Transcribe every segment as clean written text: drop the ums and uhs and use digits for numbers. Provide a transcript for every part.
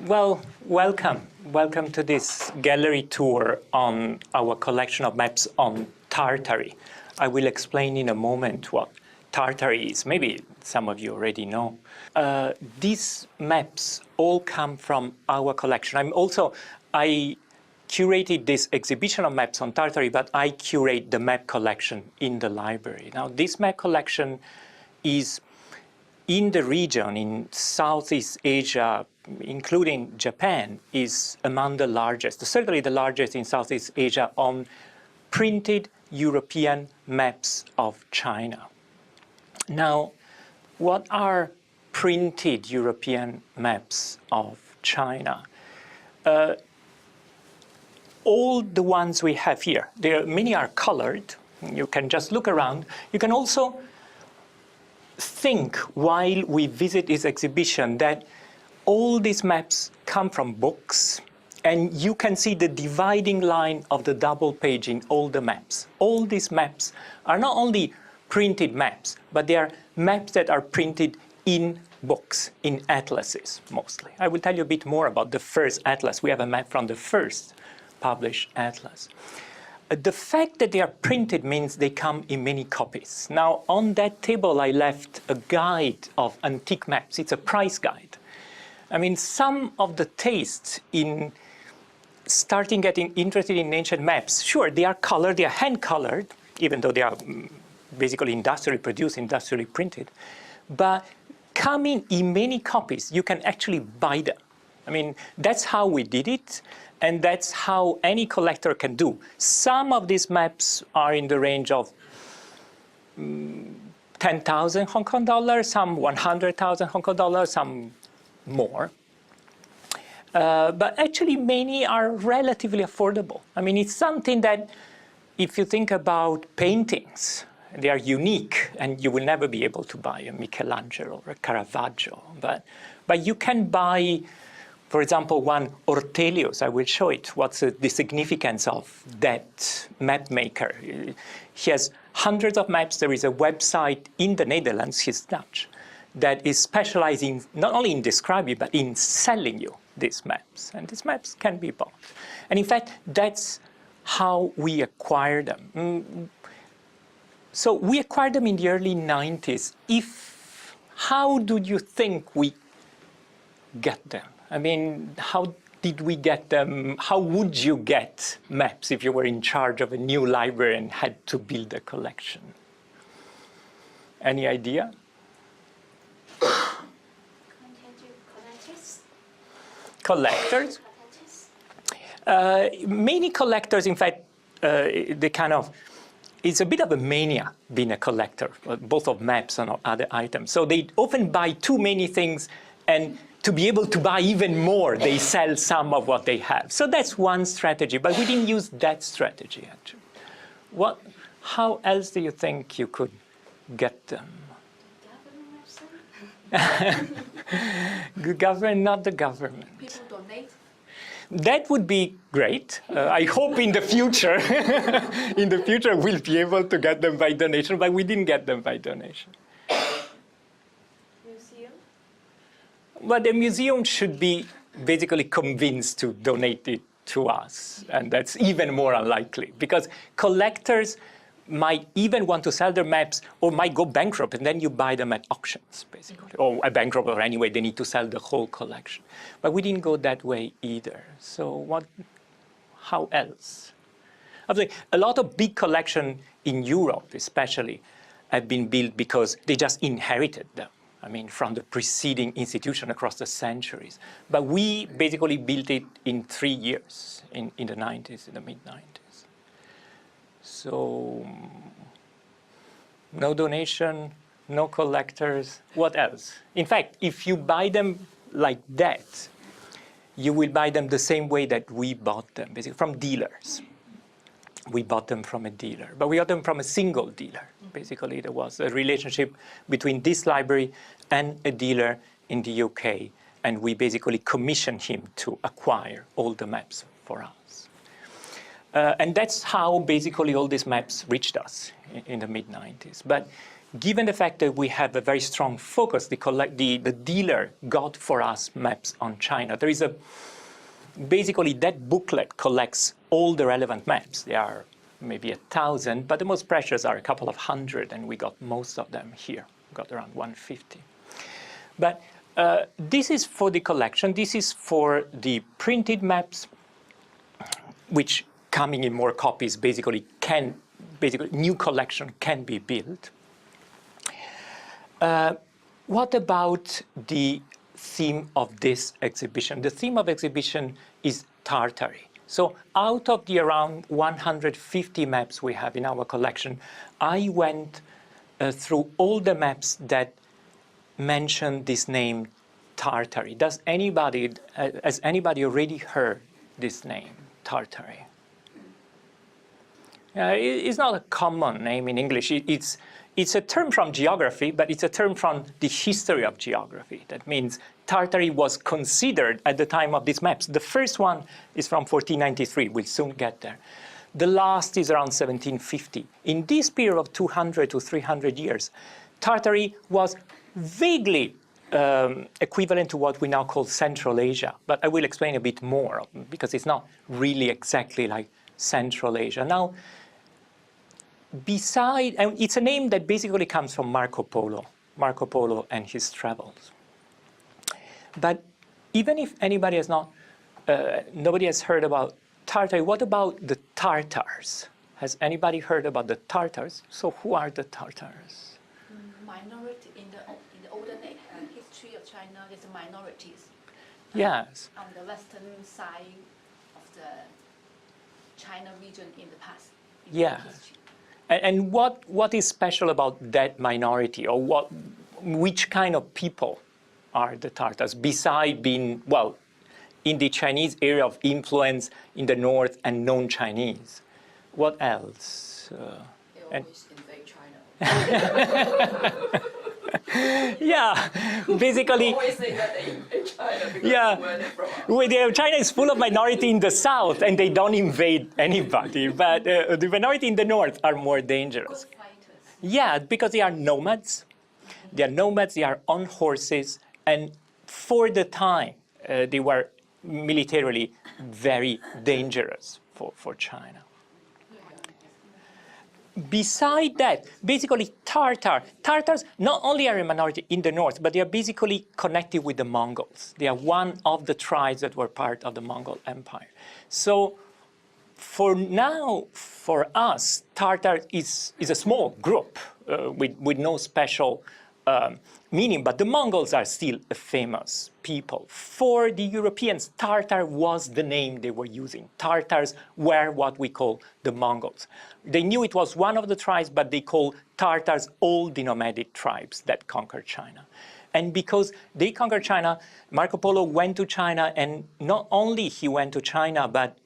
Well, welcome. Welcome to this gallery tour on our collection of maps on Tartary. I will explain in a moment what Tartary is. Maybe some of you already know. These maps all come from our collection. I curated this exhibition of maps on Tartary, but I curate the map collection in the library. Now, this map collection is in the region, in Southeast Asia, including Japan, is among the largest, certainly the largest in Southeast Asia on printed European maps of China. Now, what are printed European maps of China? All the ones we have here, many are colored. You can just look around. You can also think while we visit this exhibition that all these maps come from books, and you can see the dividing line of the double page in all the maps. All these maps are not only printed maps, but they are maps that are printed in books, in atlases mostly. I will tell you a bit more about the first atlas. We have a map from the first published atlas. The fact that they are printed means they come in many copies. Now, on that table, I left a guide of antique maps. It's a price guide. I mean, some of the tastes in starting getting interested in ancient maps, sure, they are colored, they are hand-colored, even though they are basically industrially produced, industrially printed. But coming in many copies, you can actually buy them. I mean, that's how we did it. And that's how any collector can do. Some of these maps are in the range of 10,000 Hong Kong dollars, some 100,000 Hong Kong dollars, some more. But actually, many are relatively affordable. I mean, it's something that, if you think about paintings, they are unique, and you will never be able to buy a Michelangelo or a Caravaggio. But you can buy, for example, one Ortelius. I will show it. What's the significance of that map maker? He has hundreds of maps. There is a website in the Netherlands, he's Dutch, that is specializing not only in describing, but in selling you these maps. And these maps can be bought. And in fact, that's how we acquire them. So we acquired them in the early 90s. How do you think we get them? I mean, how did we get them? How would you get maps if you were in charge of a new library and had to build a collection? Any idea? Collectors? Many collectors, in fact, it's a bit of a mania being a collector, both of maps and other items. So they often buy too many things, and to be able to buy even more, they sell some of what they have. So that's one strategy, but we didn't use that strategy, actually. How else do you think you could get them? The government, not the government. People donate? That would be great. I hope in the future, we'll be able to get them by donation, but we didn't get them by donation. But the museum should be basically convinced to donate it to us. And that's even more unlikely, because collectors might even want to sell their maps or might go bankrupt, and then you buy them at auctions, basically. Or a bankrupt, or anyway, they need to sell the whole collection. But we didn't go that way either. So how else? A lot of big collections in Europe, especially, have been built because they just inherited them. I mean, from the preceding institution across the centuries. But we basically built it in 3 years, in the 90s, in the mid-90s. So, no donation, no collectors, what else? In fact, if you buy them like that, you will buy them the same way that we bought them, basically from dealers. We bought them from a dealer, but we got them from a single dealer. Basically, there was a relationship between this library and a dealer in the UK, and we basically commissioned him to acquire all the maps for us. And that's how basically all these maps reached us in the mid-90s. But given the fact that we have a very strong focus, the dealer got for us maps on China. There is basically that booklet collects all the relevant maps. There are maybe 1,000, but the most precious are a couple of hundred, and we got most of them here. We got around 150. But this is for the collection. This is for the printed maps, which coming in more copies basically new collection can be built. What about the theme of this exhibition? The theme of exhibition is Tartary. So out of the around 150 maps we have in our collection, I went through all the maps that mention this name Tartary. Has anybody already heard this name, Tartary? It's not a common name in English. It's a term from geography, but it's a term from the history of geography. That means Tartary was considered at the time of these maps. The first one is from 1493. We'll soon get there. The last is around 1750. In this period of 200 to 300 years, Tartary was vaguely equivalent to what we now call Central Asia. But I will explain a bit more, because it's not really exactly like Central Asia. Now, it's a name that basically comes from Marco Polo and his travels. But even if anybody has nobody has heard about Tartary, what about the Tartars? Has anybody heard about the Tartars? So who are the Tartars? Minority in the olden history of China, there's minorities. Yes. On the western side of the China region in the past. Yeah. And what is special about that minority, or which kind of people are the Tartars, beside being, well, in the Chinese area of influence in the north and non-Chinese? What else? They always invade China. Yeah, basically. Always say that they invade China because where they're from. China is full of minority in the south, and they don't invade anybody. But the minority in the north are more dangerous. Good fighters. Yeah, because they are nomads. They are nomads. They are on horses, and for the time, they were militarily very dangerous for China. Beside that, basically Tartars not only are a minority in the north, but they are basically connected with the Mongols. They are one of the tribes that were part of the Mongol Empire. So for now, for us, Tartar is a small group with no special meaning, but the Mongols are still a famous people. For the Europeans, Tartar was the name they were using. Tartars were what we call the Mongols. They knew it was one of the tribes, but they called Tartars all the nomadic tribes that conquered China. And because they conquered China, Marco Polo went to China, and not only he went to China, but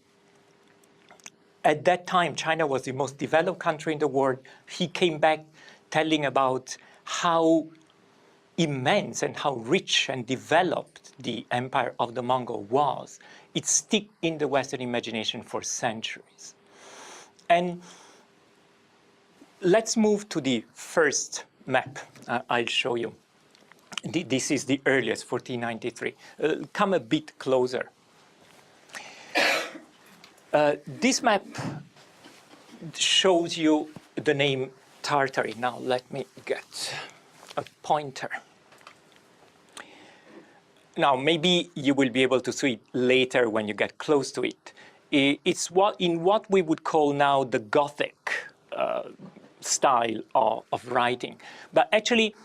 at that time, China was the most developed country in the world. He came back telling about how immense and how rich and developed the empire of the Mongol was. It stuck in the Western imagination for centuries. And let's move to the first map I'll show you. This is the earliest, 1493. Come a bit closer. This map shows you the name Tartary. Now let me get a pointer. Now maybe you will be able to see it later when you get close to it. It's in what we would call now the Gothic style of writing. But actually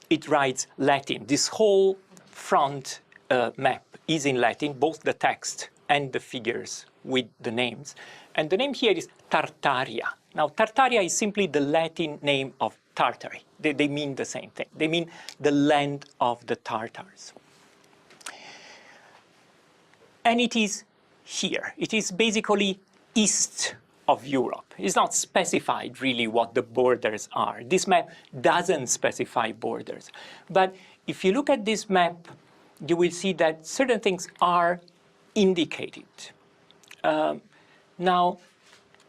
it writes Latin. This whole front map is in Latin, both the text and the figures with the names. And the name here is Tartaria. Now, Tartaria is simply the Latin name of Tartary. They mean the same thing. They mean the land of the Tartars. And it is here. It is basically east of Europe. It's not specified really what the borders are. This map doesn't specify borders. But if you look at this map, you will see that certain things are indicated. Now,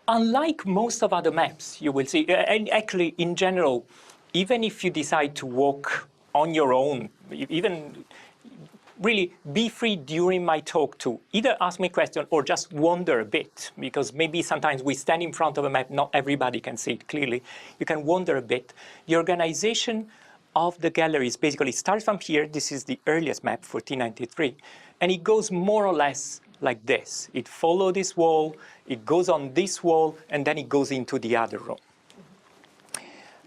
unlike most of other maps, you will see, and actually in general, even if you decide to walk on your own, even really be free during my talk to either ask me a question or just wander a bit, because maybe sometimes we stand in front of a map, not everybody can see it clearly. You can wander a bit. The organization of the galleries basically starts from here. This is the earliest map, 1493, and it goes more or less like this. It follows this wall, it goes on this wall, and then it goes into the other room.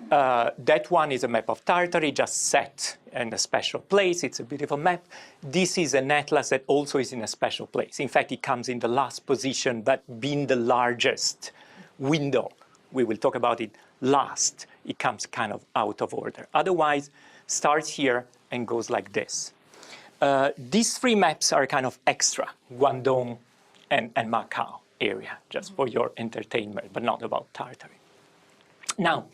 That one is a map of Tartary, just set in a special place. It's a beautiful map. This is an atlas that also is in a special place. In fact, it comes in the last position, but being the largest window, we will talk about it last, it comes kind of out of order. Otherwise, starts here and goes like this. These three maps are kind of extra, Guangdong and Macau area, just for your entertainment, but not about Tartary. Now,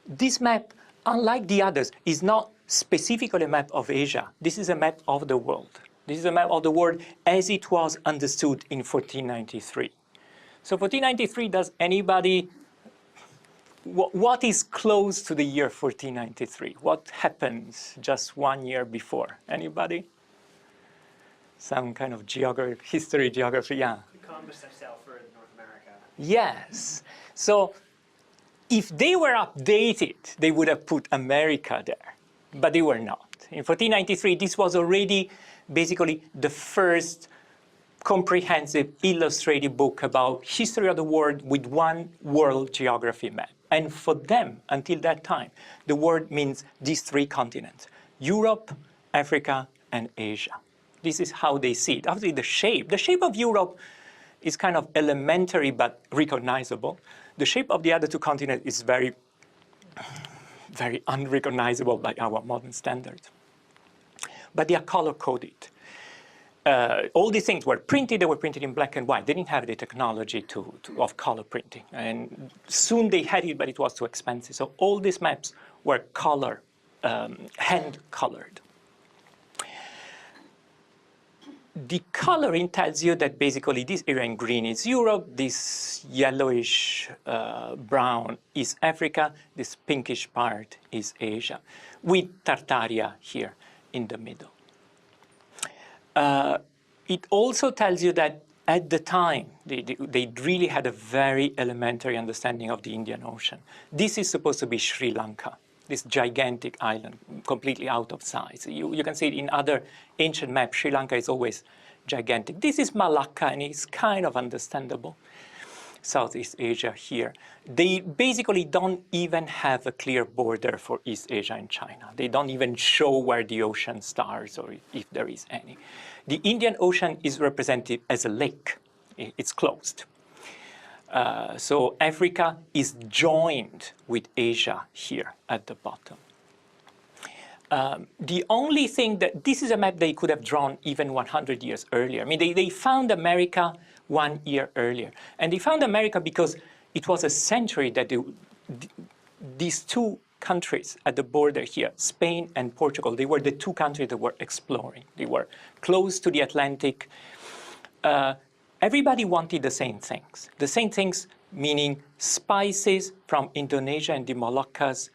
this map, unlike the others, is not specifically a map of Asia. This is a map of the world. This is a map of the world as it was understood in 1493. So 1493, does anybody, what is close to the year 1493? What happens just 1 year before? Anybody? Some kind of geography, history, geography, yeah. The conquest of Southward North America. Yes. So if they were updated, they would have put America there, but they were not. In 1493, this was already basically the first comprehensive illustrated book about history of the world with one world geography map. And for them, until that time, the world means these three continents: Europe, Africa, and Asia. This is how they see it. Obviously, the shape of Europe is kind of elementary but recognizable. The shape of the other two continents is very, very unrecognizable by our modern standards. But they are color-coded. All these things were printed. They were printed in black and white. They didn't have the technology of color printing. And soon they had it, but it was too expensive. So all these maps were hand-colored. The coloring tells you that basically this area in green is Europe, this yellowish brown is Africa, this pinkish part is Asia, with Tartaria here in the middle. It also tells you that at the time, they really had a very elementary understanding of the Indian Ocean. This is supposed to be Sri Lanka, this gigantic island, completely out of size. You can see it in other ancient maps. Sri Lanka is always gigantic. This is Malacca, and it's kind of understandable. Southeast Asia here. They basically don't even have a clear border for East Asia and China. They don't even show where the ocean starts or if there is any. The Indian Ocean is represented as a lake. It's closed. So Africa is joined with Asia here at the bottom. The only thing that, this is a map they could have drawn even 100 years earlier. I mean, they found America 1 year earlier. And they found America because it was a century that these two countries at the border here, Spain and Portugal, they were the two countries that were exploring. They were close to the Atlantic. Everybody wanted the same things. The same things meaning spices from Indonesia and the Moluccas,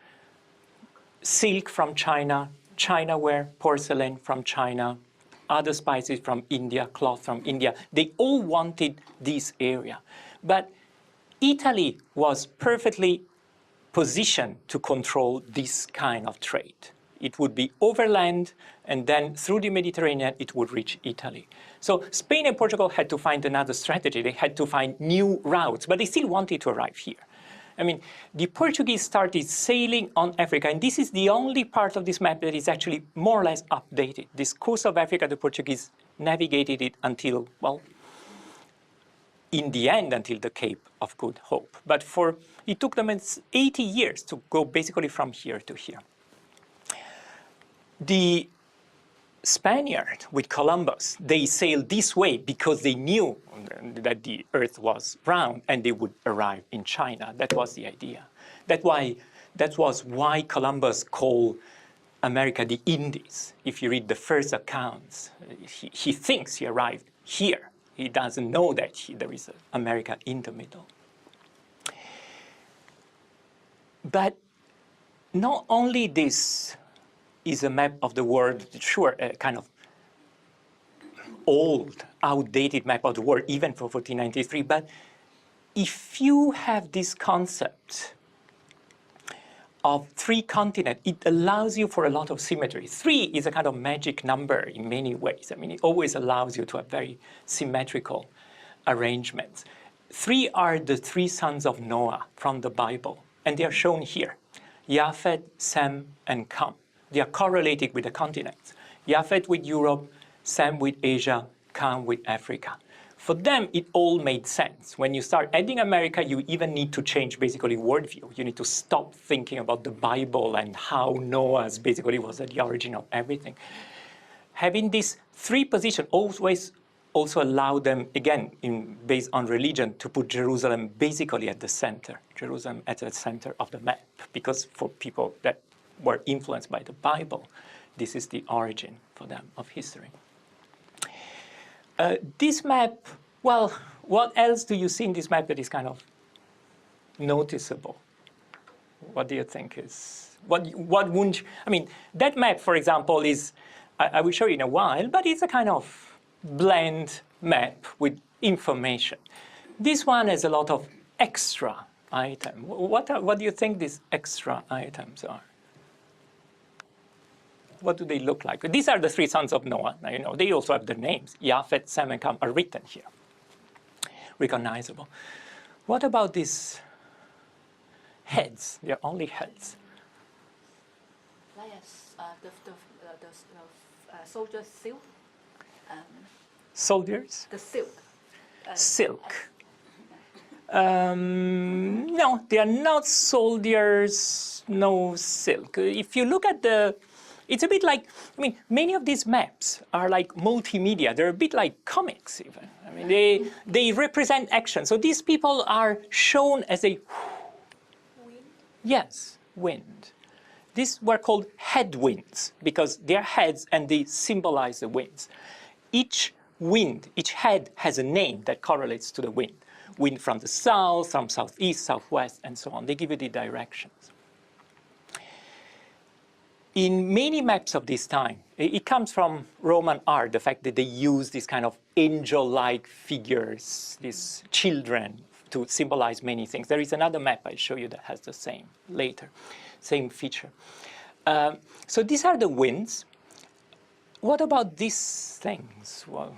silk from China, China ware, porcelain from China, other spices from India, cloth from India. They all wanted this area. But Italy was perfectly positioned to control this kind of trade. It would be overland, and then through the Mediterranean, it would reach Italy. So Spain and Portugal had to find another strategy. They had to find new routes, but they still wanted to arrive here. I mean, the Portuguese started sailing on Africa, and this is the only part of this map that is actually more or less updated. This coast of Africa, the Portuguese navigated it until, well, in the end, until the Cape of Good Hope. But it took them 80 years to go basically from here to here. The Spaniard with Columbus, they sailed this way because they knew that the earth was round and they would arrive in China. That was the idea. That was why Columbus called America the Indies. If you read the first accounts, he thinks he arrived here. He doesn't know that there is America in the middle. But not only this is a map of the world, sure, a kind of old, outdated map of the world, even for 1493, but if you have this concept of 3 continents, it allows you for a lot of symmetry. 3 is a kind of magic number in many ways. I mean, it always allows you to have very symmetrical arrangements. 3 are the 3 sons of Noah from the Bible, and they are shown here. Japheth, Sem, and Ham. They are correlated with the continents. Japheth with Europe, Sem with Asia, Ham with Africa. For them, it all made sense. When you start adding America, you even need to change basically worldview. You need to stop thinking about the Bible and how Noah's basically was at the origin of everything. Having these 3 positions always also allow them, again, based on religion, to put Jerusalem basically at the center. Jerusalem at the center of the map, because for people that were influenced by the Bible, this is the origin for them of history. This map, well, what else do you see in this map that is kind of noticeable? What do you think is, what wouldn't, I mean, that map, for example, is, I will show you in a while, but it's a kind of blend map with information. This one has a lot of extra items. What do you think these extra items are? What do they look like? These are the 3 sons of Noah. Now, you know, they also have their names. Japheth, Sem, and Ham are written here. Recognizable. What about these heads? They're only heads. Like the soldier silk. Soldiers? The silk. Silk. No, they are not soldiers, no silk. If you look at the, it's a bit like, I mean, many of these maps are like multimedia. They're a bit like comics even. I mean, they represent action. So these people are shown as a, Wind. yes, wind. These were called headwinds because they're heads and they symbolize the winds. Each wind, each head has a name that correlates to the wind. Wind from the south, from southeast, southwest, and so on. They give you the directions. In many maps of this time, it comes from Roman art, the fact that they use these kind of angel-like figures, these children, to symbolize many things. There is another map I'll show you that has the same later, same feature. So these are the winds. What about these things? Well,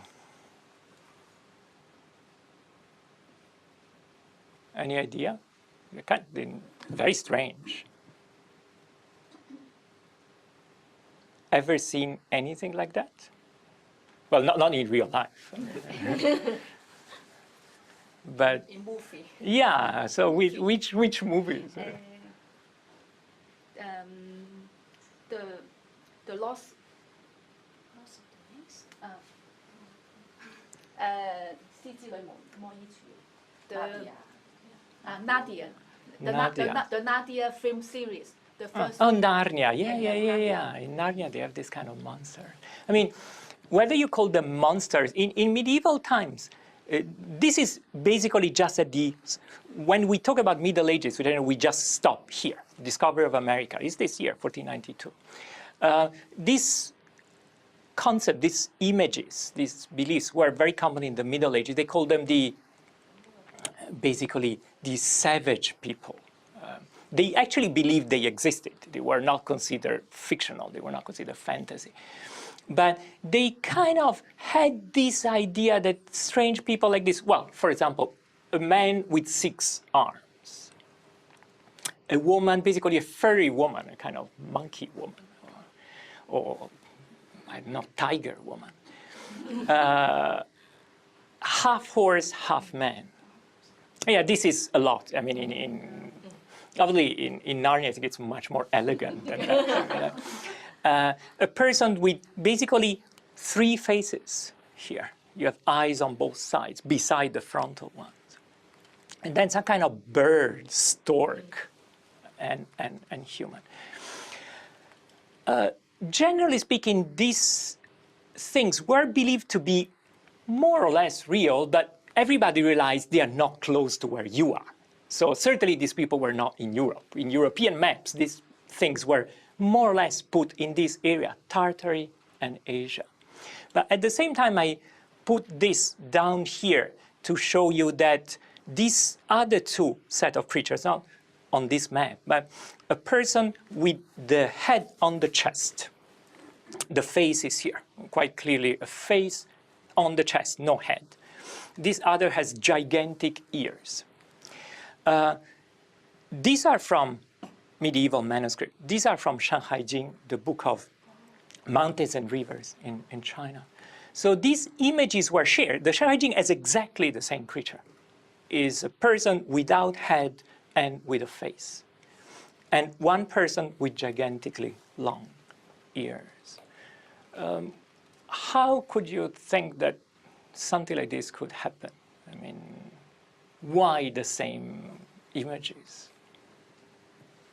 any idea? They're very strange. Ever seen anything like that? Well, not in real life. But In movie. yeah, so which movies? The lost of the wings. 四之女魔衣櫥 Nadia. The Nadia film series. The first. Oh, Narnia. Yeah. In Narnia, they have this kind of monster. I mean, whether you call them monsters, in medieval times, this is basically just at the, when we talk about Middle Ages, we just stop here. Discovery of America is this year, 1492. This concept, these images, these beliefs were very common in the Middle Ages. They called them basically the savage people. They actually believed they existed. They were not considered fictional. They were not considered fantasy. But they kind of had this idea that strange people like this, well, for example, a man with 6 arms, a woman, basically a furry woman, a kind of monkey woman, or I don't know, tiger woman, half horse, half man. Yeah, this is a lot. I mean, obviously, in Narnia, I think it's much more elegant than that. A person with basically 3 faces here. You have eyes on both sides, beside the frontal ones. And then some kind of bird, stork, and human. Generally speaking, these things were believed to be more or less real, but everybody realized they are not close to where you are. So certainly these people were not in Europe. In European maps, these things were more or less put in this area, Tartary and Asia. But at the same time, I put this down here to show you that these other two set of creatures, not on this map, but a person with the head on the chest. The face is here, quite clearly a face on the chest, no head. This other has gigantic ears. These are from medieval manuscripts. These are from Shanghai Jing, the book of mountains and rivers in China. So these images were shared. The Shanghai Jing has exactly the same creature. Is a person without head and with a face. And one person with gigantically long ears. How could you think that something like this could happen? I mean, why the same images?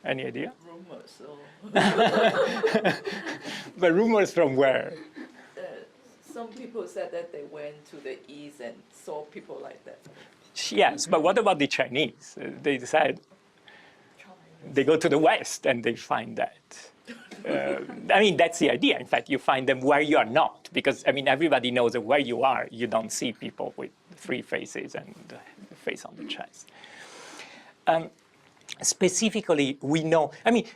Any idea? Rumors. But rumors from where? Some people said that they went to the east and saw people like that. Yes, but what about the Chinese? They said they go to the west and they find that. I mean, that's the idea. In fact, you find them where you are not, because I mean, everybody knows that where you are, you don't see people with three faces and the face on the chest. Specifically, we know, I mean,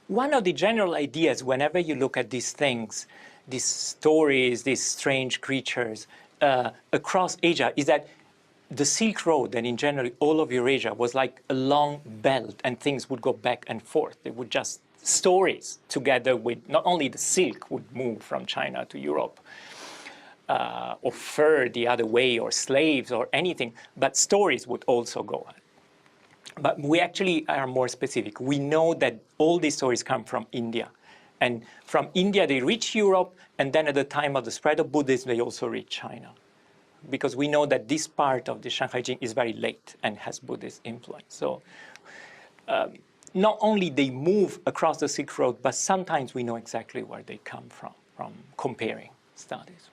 one of the general ideas whenever you look at these things, these stories, these strange creatures across Asia is that the Silk Road and in general all of Eurasia was like a long belt and things would go back and forth. They would just, stories together with, not only the silk would move from China to Europe, or fur the other way, or slaves or anything, but stories would also go on. But we actually are more specific. We know that all these stories come from India. And from India, they reach Europe, and then at the time of the spread of Buddhism, they also reach China. Because we know that this part of the Shanghai Jing is very late and has Buddhist influence. So not only they move across the Silk Road, but sometimes we know exactly where they come from comparing studies.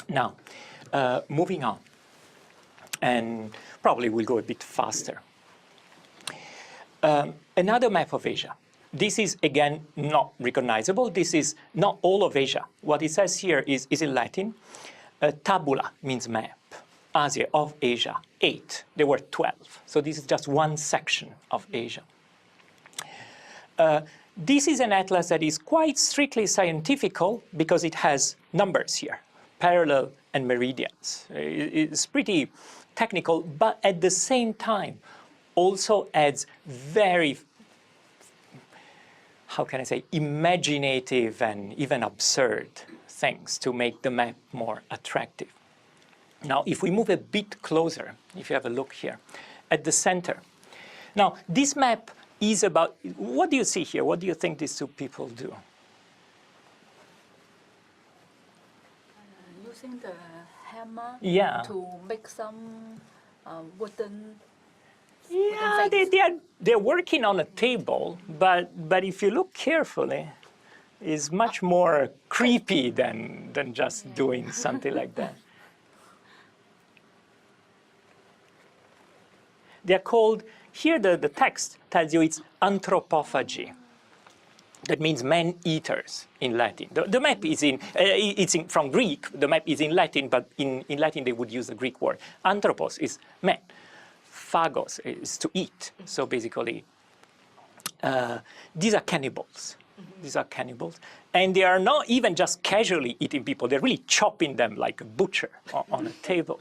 Now, moving on, and probably we'll go a bit faster. Another map of Asia. This is, again, not recognizable. This is not all of Asia. What it says here is in Latin. Tabula means map. Asia, of Asia, 8. There were 12. So this is just one section of Asia. This is an atlas that is quite strictly scientifical because it has numbers here, parallel and meridians. It's pretty technical, but at the same time also adds very, how can I say, imaginative and even absurd things to make the map more attractive. Now, if we move a bit closer, if you have a look here, at the center. Now, this map is about, what do you see here? What do you think these two people do? Using the hammer to make some wooden. Yeah, they're working on a table, but if you look carefully, it's much more creepy than just doing something like that. They're called, here the text tells you it's anthropophagy. That means man-eaters in Latin. The map is from Greek, the map is in Latin, but in Latin they would use the Greek word. Anthropos is man. Phagos is to eat. So basically, these are cannibals. These are cannibals. And they are not even just casually eating people. They're really chopping them like a butcher on a table.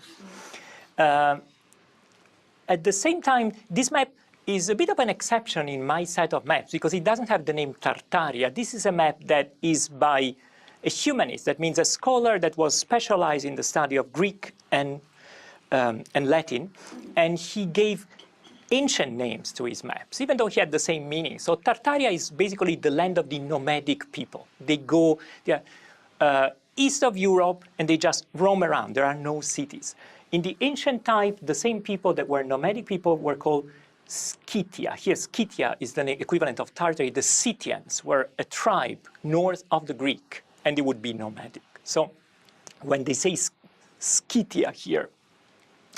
At the same time, this map is a bit of an exception in my set of maps because it doesn't have the name Tartaria. This is a map that is by a humanist. That means a scholar that was specialized in the study of Greek and Latin. And he gave ancient names to his maps, even though he had the same meaning. So Tartaria is basically the land of the nomadic people. They go east of Europe and they just roam around. There are no cities. In the ancient time, the same people that were nomadic people were called Scythia. Here, Scythia is the equivalent of Tartary. The Scythians were a tribe north of the Greek, and they would be nomadic. So when they say Scythia here,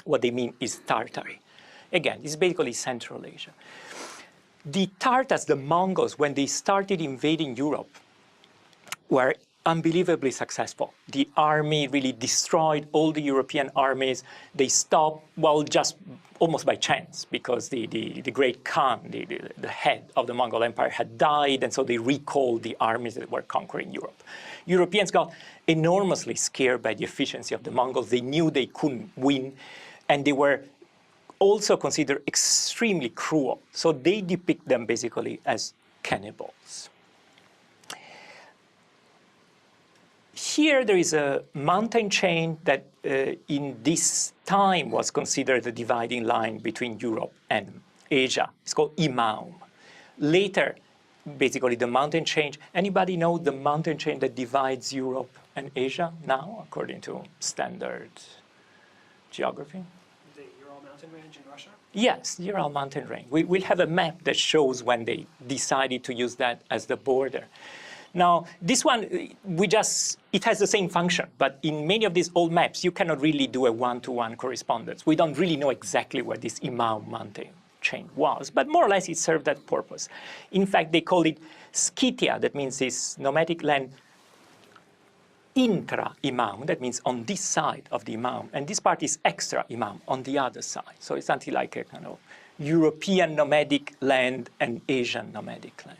what they mean is Tartary. Again, it's basically Central Asia. The Tartars, the Mongols, when they started invading Europe, were unbelievably successful. The army really destroyed all the European armies. They stopped, well, just almost by chance, because the great Khan, the head of the Mongol Empire, had died, and so they recalled the armies that were conquering Europe. Europeans got enormously scared by the efficiency of the Mongols. They knew they couldn't win, and they were also considered extremely cruel. So they depict them basically as cannibals. Here there is a mountain chain that in this time was considered the dividing line between Europe and Asia. It's called Imaum. Later, basically the mountain chain, anybody know the mountain chain that divides Europe and Asia now, according to standard geography? The Ural mountain range in Russia? Yes, the Ural mountain range. We'll have a map that shows when they decided to use that as the border. Now, this one, it has the same function, but in many of these old maps, you cannot really do a one-to-one correspondence. We don't really know exactly where this Imaum mountain chain was, but more or less it served that purpose. In fact, they call it Scythia, that means this nomadic land, intra-Imaum, that means on this side of the Imaum, and this part is extra-Imaum, on the other side. So it's something like a kind of European nomadic land and Asian nomadic land.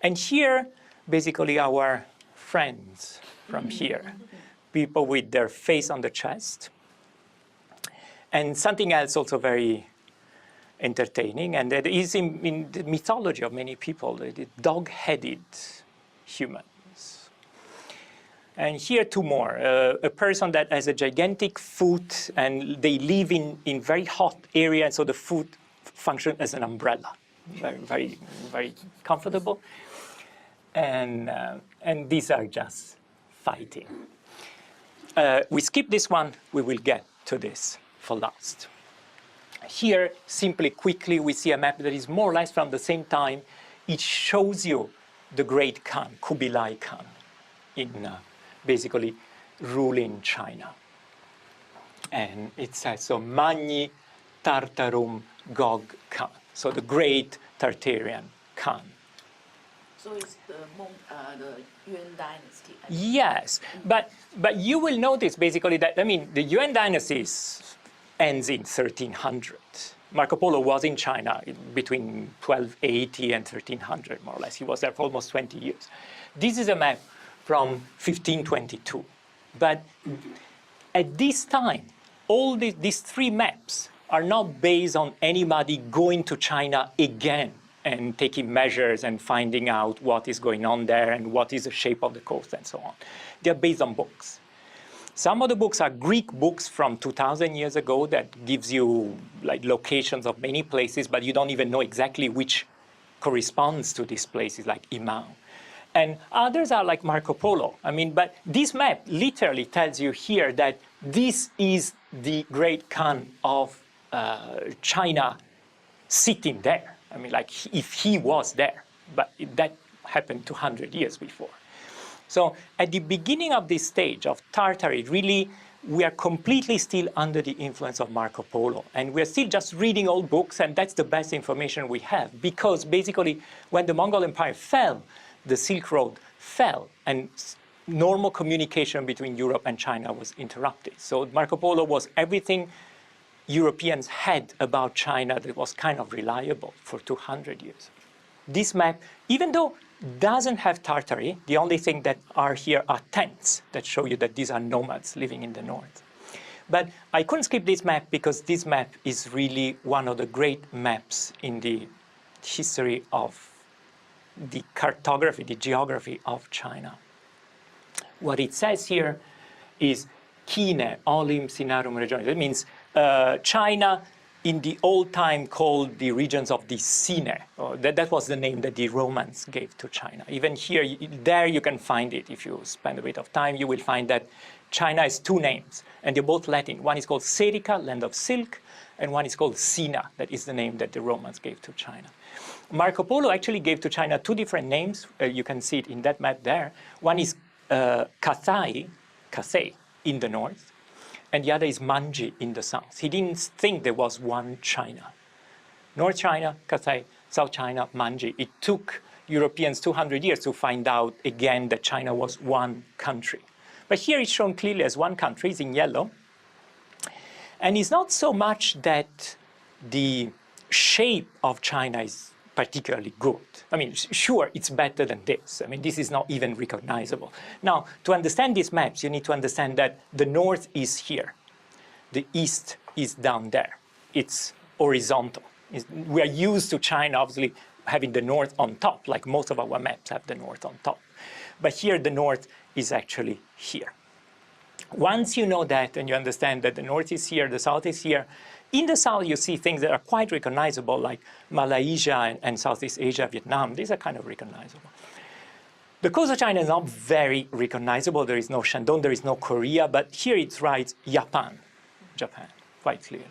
And here, basically, our friends from here, people with their face on the chest. And something else also very entertaining, and that is in the mythology of many people, the dog-headed humans. And here two more, a person that has a gigantic foot, and they live in very hot area, and so the foot functions as an umbrella. Very, very, very comfortable. And these are just fighting. We skip this one, we will get to this for last. Here, simply quickly, we see a map that is more or less from the same time. It shows you the great Khan, Kublai Khan, in basically ruling China. And it says, so Magni Tartarum Gog Khan, so the great Tartarian Khan. So it's the Yuan dynasty. Yes, but you will notice basically that, I mean, the Yuan dynasty ends in 1300. Marco Polo was in China between 1280 and 1300, more or less. He was there for almost 20 years. This is a map from 1522. But at this time, all these three maps are not based on anybody going to China again and taking measures and finding out what is going on there and what is the shape of the coast and so on. They're based on books. Some of the books are Greek books from 2,000 years ago that gives you like locations of many places, but you don't even know exactly which corresponds to these places, like Imaum. And others are like Marco Polo. I mean, but this map literally tells you here that this is the great Khan of China sitting there. I mean, like if he was there, but that happened 200 years before. So at the beginning of this stage of Tartary, really, we are completely still under the influence of Marco Polo. And we're still just reading old books, and that's the best information we have. Because basically, when the Mongol Empire fell, the Silk Road fell, and normal communication between Europe and China was interrupted. So Marco Polo was everything Europeans had about China that was kind of reliable for 200 years. This map, even though doesn't have Tartary, the only thing that are here are tents that show you that these are nomads living in the north. But I couldn't skip this map because this map is really one of the great maps in the history of the cartography, the geography of China. What it says here is Kine olim sinarum regionis. That means China in the old time called the regions of the Sine. That was the name that the Romans gave to China. Even here, there you can find it. If you spend a bit of time, you will find that China has two names, and they're both Latin. One is called Serica, land of silk, and one is called Sina. That is the name that the Romans gave to China. Marco Polo actually gave to China two different names. You can see it in that map there. One is Cathay in the north, and the other is Manji in the south. He didn't think there was one China. North China, Cathay, South China, Manji. It took Europeans 200 years to find out again that China was one country. But here it's shown clearly as one country, it's in yellow. And it's not so much that the shape of China is particularly good. I mean, sure, it's better than this. I mean, this is not even recognizable. Now, to understand these maps, you need to understand that the north is here. The east is down there. It's horizontal. We are used to China, obviously, having the north on top, like most of our maps have the north on top. But here, the north is actually here. Once you know that and you understand that the north is here, the south is here, in the south you see things that are quite recognizable, like Malaysia and Southeast Asia, Vietnam. These are kind of recognizable. The coast of China is not very recognizable. There is no Shandong, there is no Korea, but here it writes Japan, quite clearly.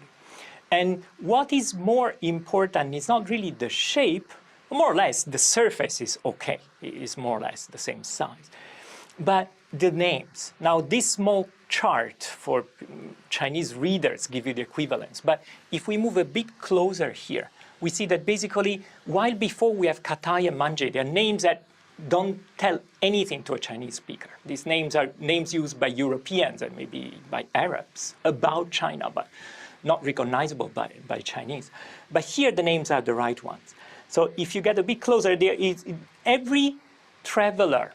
And what is more important is not really the shape, more or less the surface is okay, it is more or less the same size, but the names. Now this small chart for Chinese readers give you the equivalence, but if we move a bit closer here, we see that basically, while before we have Cathay and Manji, they are names that don't tell anything to a Chinese speaker. These names are names used by Europeans and maybe by Arabs about China, but not recognizable by Chinese. But here the names are the right ones. So if you get a bit closer, there is every traveler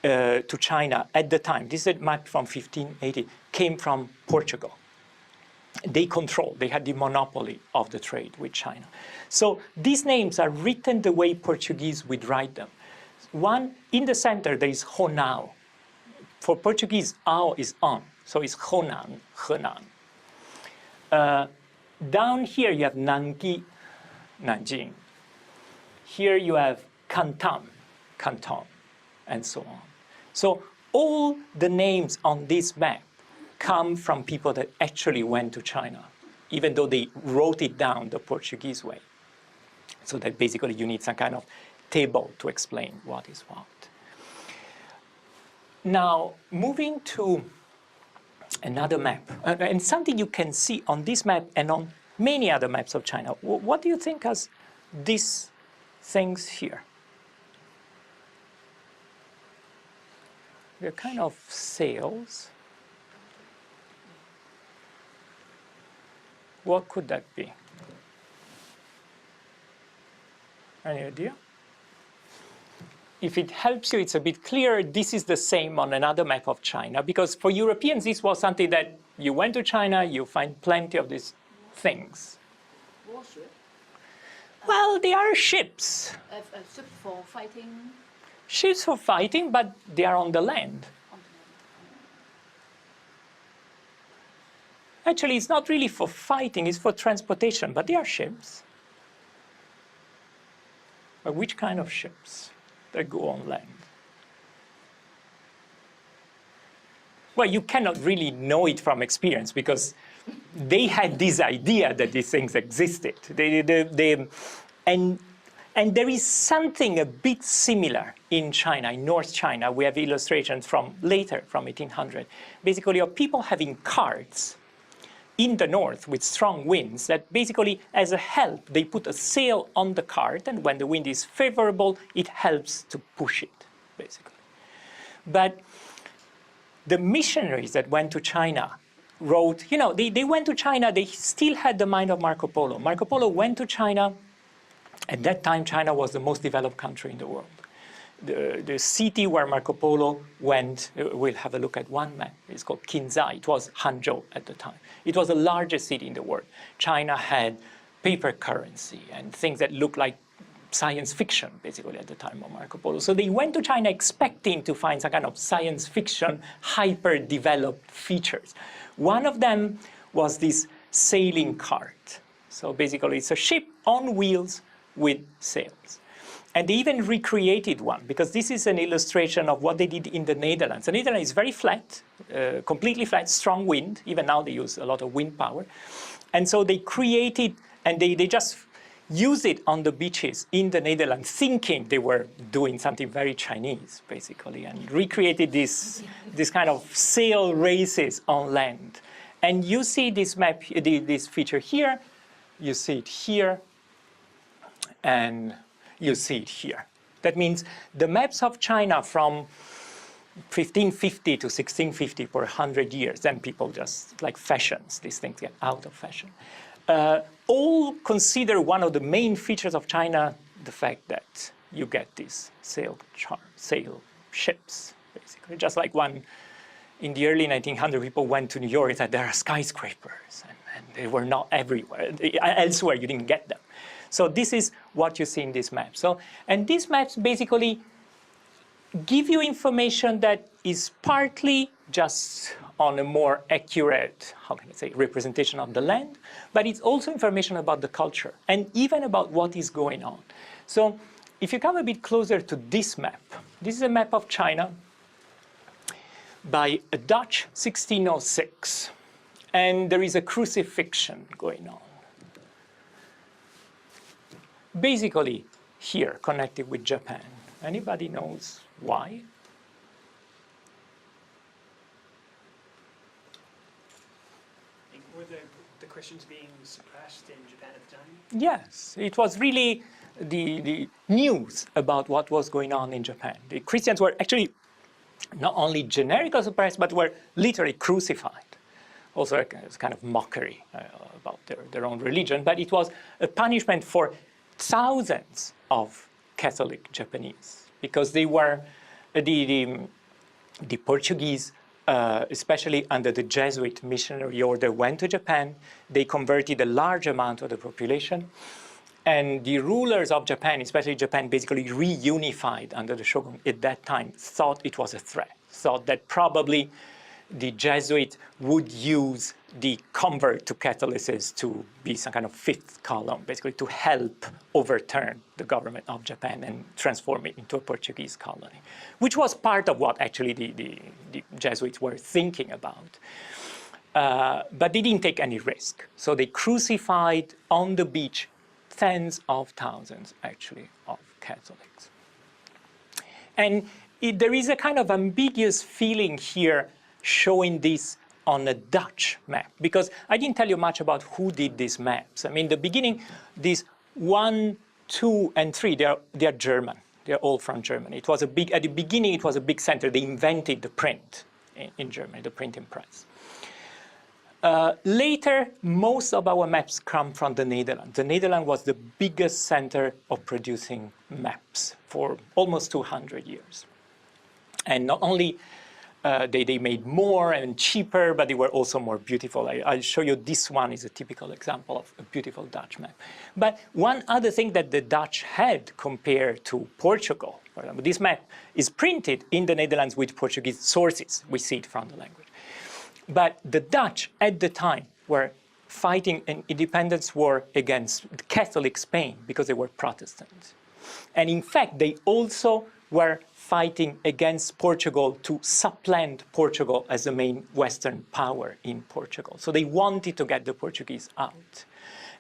to China at the time, this is a map from 1580, came from Portugal. They controlled, they had the monopoly of the trade with China. So these names are written the way Portuguese would write them. One, in the center, there is Honao. For Portuguese, Ao is on, so it's Honan, Henan. Down here you have Nanki, Nanjing. Here you have Canton, Canton, and so on. So all the names on this map come from people that actually went to China, even though they wrote it down the Portuguese way. So that basically you need some kind of table to explain what is what. Now, moving to another map, and something you can see on this map and on many other maps of China. What do you think as these things here? They're kind of sails. What could that be? Any idea? If it helps you, it's a bit clearer. This is the same on another map of China, because for Europeans, this was something that you went to China, you find plenty of these things. Warship? Well, they are ships. A ship for fighting? Ships for fighting, but they are on the land. Actually, it's not really for fighting, it's for transportation, but they are ships. But which kind of ships that go on land? Well, you cannot really know it from experience because they had this idea that these things existed. And there is something a bit similar in China, in North China. We have illustrations from later, from 1800, basically of people having carts in the north with strong winds that basically, as a help, they put a sail on the cart, and when the wind is favorable, it helps to push it, basically. But the missionaries that went to China wrote, you know, they went to China, they still had the mind of Marco Polo. Marco Polo went to China. At that time, China was the most developed country in the world. The city where Marco Polo went, we'll have a look at one map, it's called Qinzhai. It was Hangzhou at the time. It was the largest city in the world. China had paper currency and things that looked like science fiction, basically, at the time of Marco Polo. So they went to China expecting to find some kind of science fiction, hyper-developed features. One of them was this sailing cart. So basically, it's a ship on wheels with sails. And they even recreated one, because this is an illustration of what they did in the Netherlands. The Netherlands is very flat, completely flat, strong wind. Even now they use a lot of wind power. And so they created, and they just used it on the beaches in the Netherlands, thinking they were doing something very Chinese, basically, and recreated this kind of sail races on land. And you see this map, this feature here, you see it here, And you see it here. That means the maps of China from 1550 to 1650 for 100 years, then people just, like fashions, these things get out of fashion, all consider one of the main features of China the fact that you get these sail ships, basically. Just like one, in the early 1900s, people went to New York and said there are skyscrapers, and they were not everywhere. Elsewhere, you didn't get them. So this is what you see in this map. So, and these maps basically give you information that is partly just on a more accurate, how can I say, representation of the land, but it's also information about the culture and even about what is going on. So if you come a bit closer to this map, this is a map of China by a Dutch 1606, and there is a crucifixion going on. Basically here, connected with Japan. Anybody knows why? Were the Christians being suppressed in Japan at the time? Yes, it was really the news about what was going on in Japan. The Christians were actually not only generically suppressed, but were literally crucified. Also a kind of mockery about their own religion, but it was a punishment for thousands of Catholic Japanese, because they were the Portuguese, especially under the Jesuit missionary order, went to Japan. They converted a large amount of the population, and the rulers of Japan, especially Japan, basically reunified under the shogun at that time, thought it was a threat, thought that probably the Jesuit would use the convert to Catholicism to be some kind of fifth column, basically to help overturn the government of Japan and transform it into a Portuguese colony, which was part of what actually the Jesuits were thinking about. But they didn't take any risk. So they crucified on the beach tens of thousands, actually, of Catholics. And there is a kind of ambiguous feeling here showing this on a Dutch map, because I didn't tell you much about who did these maps. I mean, in the beginning, these 1, 2, and 3, they are German. They're all from Germany. It was at the beginning, it was a big center. They invented the print in Germany, the printing press. Later, most of our maps come from the Netherlands. The Netherlands was the biggest center of producing maps for almost 200 years. And not only they made more and cheaper, but they were also more beautiful. I'll show you this one is a typical example of a beautiful Dutch map. But one other thing that the Dutch had compared to Portugal, for example, this map is printed in the Netherlands with Portuguese sources. We see it from the language. But the Dutch at the time were fighting an independence war against Catholic Spain because they were Protestants. And in fact, they also were fighting against Portugal to supplant Portugal as the main Western power in Portugal. So they wanted to get the Portuguese out.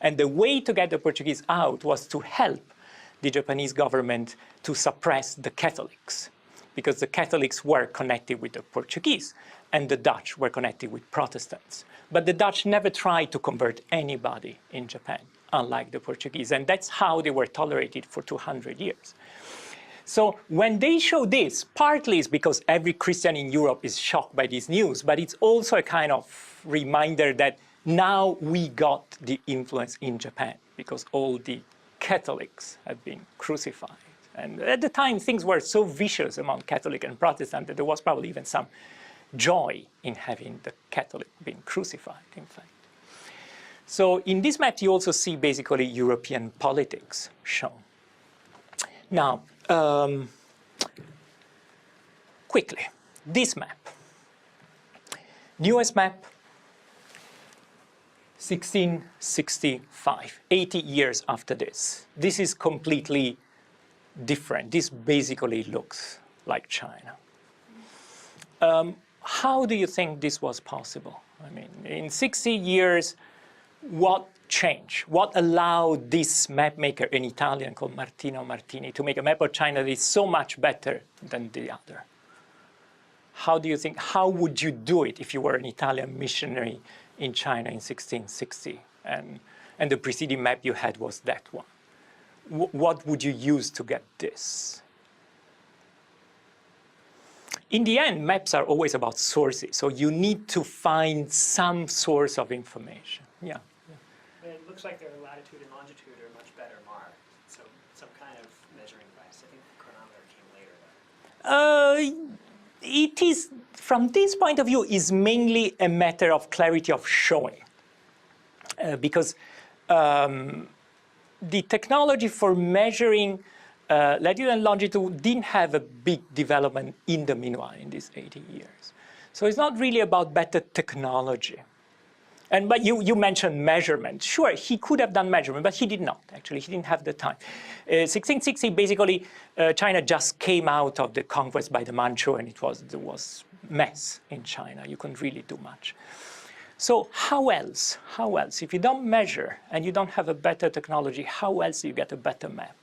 And the way to get the Portuguese out was to help the Japanese government to suppress the Catholics, because the Catholics were connected with the Portuguese and the Dutch were connected with Protestants. But the Dutch never tried to convert anybody in Japan, unlike the Portuguese. And that's how they were tolerated for 200 years. So when they show this, partly it's because every Christian in Europe is shocked by this news, but it's also a kind of reminder that now we got the influence in Japan because all the Catholics have been crucified. And at the time, things were so vicious among Catholic and Protestant that there was probably even some joy in having the Catholic being crucified, in fact. So in this map, you also see basically European politics shown. Now, quickly, this map. Newest map, 1665, 80 years after this. This is completely different. This basically looks like China. How do you think this was possible? I mean, in 60 years, what changed? What allowed this mapmaker, an Italian called Martino Martini, to make a map of China that is so much better than the other? How do you think, how would you do it if you were an Italian missionary in China in 1660 and the preceding map you had was that one? what would you use to get this? In the end, maps are always about sources, so you need to find some source of information. Yeah. It looks like their latitude and longitude are much better marked, so some kind of measuring device. I think the chronometer came later, though. It is, from this point of view, is mainly a matter of clarity of showing. Because the technology for measuring latitude and longitude didn't have a big development in the meanwhile in these 80 years. So it's not really about better technology. But you mentioned measurement. Sure, he could have done measurement, but he did not, actually. He didn't have the time. 1660, basically, China just came out of the conquest by the Manchu, and there was mess in China. You couldn't really do much. So how else? How else? If you don't measure and you don't have a better technology, how else do you get a better map?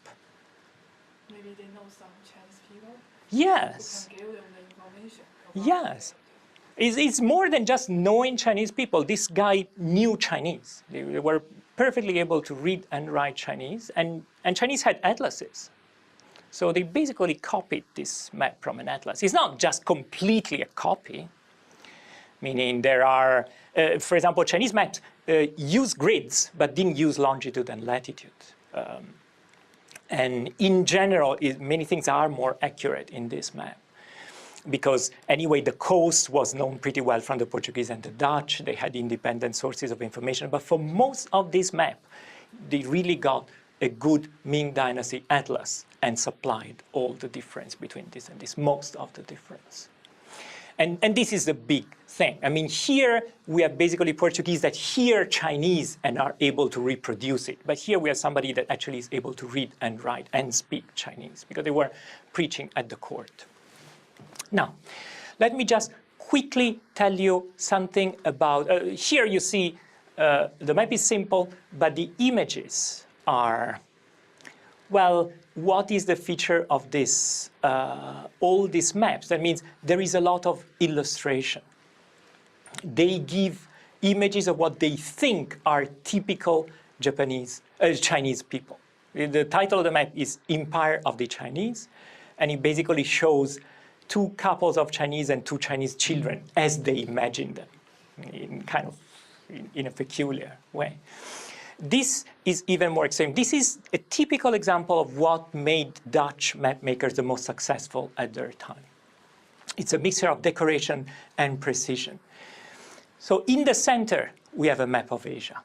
Maybe they know some Chinese people. Yes. Who can give them the information. Yes. It's more than just knowing Chinese people. This guy knew Chinese. They were perfectly able to read and write Chinese, and Chinese had atlases. So they basically copied this map from an atlas. It's not just completely a copy, meaning there are, for example, Chinese maps use grids, but didn't use longitude and latitude. And in general, many things are more accurate in this map. Because anyway, the coast was known pretty well from the Portuguese and the Dutch. They had independent sources of information. But for most of this map, they really got a good Ming Dynasty atlas and supplied all the difference between this and this, most of the difference. And this is the big thing. I mean, here we have basically Portuguese that hear Chinese and are able to reproduce it. But here we have somebody that actually is able to read and write and speak Chinese because they were preaching at the court. Now, let me just quickly tell you something about, here you see the map is simple, but the images are, well, what is the feature of this, all these maps? That means there is a lot of illustration. They give images of what they think are typical Chinese people. The title of the map is Empire of the Chinese, and it basically shows two couples of Chinese and two Chinese children as they imagine them, in a peculiar way. This is even more extreme. This is a typical example of what made Dutch map makers the most successful at their time. It's a mixture of decoration and precision. So in the center, we have a map of Asia.